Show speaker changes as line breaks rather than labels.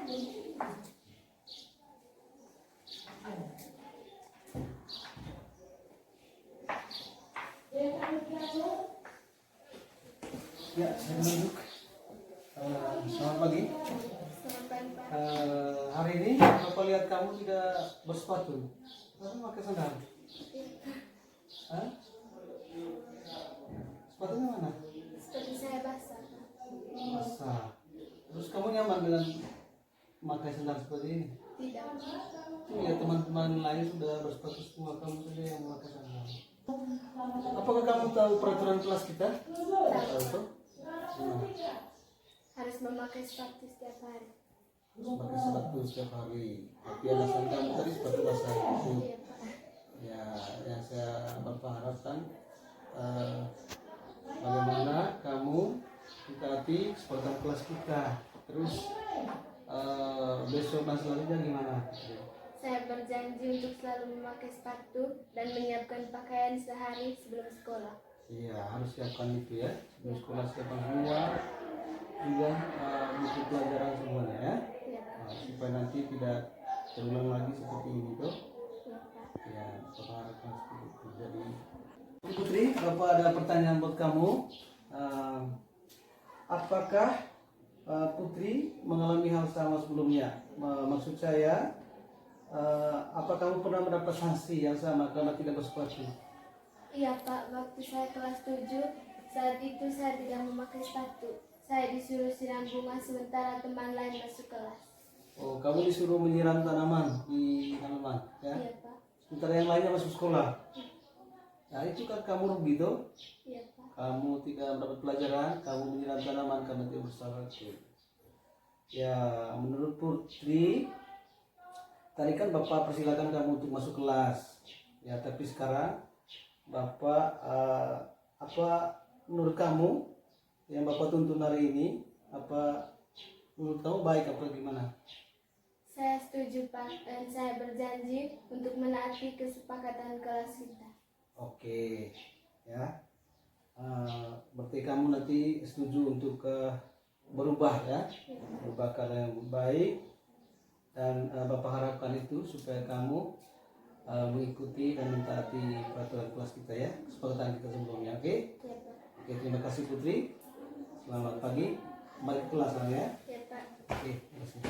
Ya, saya duduk. Selamat pagi. Hari ini Bapak lihat kamu tidak bersepatu. Kamu pakai sandal? Hah? Sepatunya mana?
Sepatu saya basah.
Basah. Terus kamu nyaman dengan memakai sandal seperti ini?
Tidak.
Ya, teman-teman lain sudah bersepatu semua, kamu saja yang memakai sandal. Apakah kamu tahu peraturan kelas kita? Tahu?
Harus memakai sepatu setiap hari.
Pakai sepatu setiap hari. Tapi alasan kamu tadi sepatu basah itu.
Iya, Pak.
Ya, yang saya Bapak harapkan bagaimana kamu ikuti kesepakatan kelas kita. Terus besok dan selanjutnya gimana?
Saya berjanji untuk selalu memakai sepatu dan menyiapkan pakaian sehari sebelum sekolah.
Iya, harus siapkan itu ya. Sebelum sekolah siapkan semua. Juga buku pelajaran semuanya ya.
Iya, Pak.
Supaya nanti tidak terulang lagi seperti ini tuh.
Iya, Pak.
Ya, Bapak harapkan seperti itu. Jadi, Putri, Bapak ada pertanyaan buat kamu. Apakah Putri mengalami hal sama sebelumnya? Maksud saya, apa kamu pernah mendapat sanksi yang sama karena tidak bersepatu?
Iya, Pak. Waktu saya kelas 7, saat itu saya tidak memakai sepatu. Saya disuruh siram bunga sementara teman lain masuk kelas.
Oh, kamu disuruh menyiram tanaman di halaman, ya?
Iya, Pak.
Sementara yang lainnya masuk sekolah. Nah, itu kan kamu rugi tuh.
Iya, Pak.
Kamu tidak mendapat pelajaran, kamu menyiram tanaman karena tidak bersalah. Ya, menurut Putri, tadi kan Bapak persilakan kamu untuk masuk kelas. Ya, tapi sekarang Bapak apa menurut kamu yang Bapak tuntun hari ini, apa menurut kamu baik apa gimana?
Saya setuju, Pak, dan saya berjanji untuk menaati kesepakatan kelas kita.
Oke, ya. Berarti kamu nanti setuju untuk berubah ya, berubah ke arah yang baik, dan Bapak harapkan itu supaya kamu mengikuti dan mentaati peraturan kelas kita ya, kesepakatan kita sebelumnya. Oke?
Iya, Pak.
Oke, terima kasih Putri. Selamat pagi. Kembali ke kelas ya.
Iya, Pak.
Oke, terima kasih.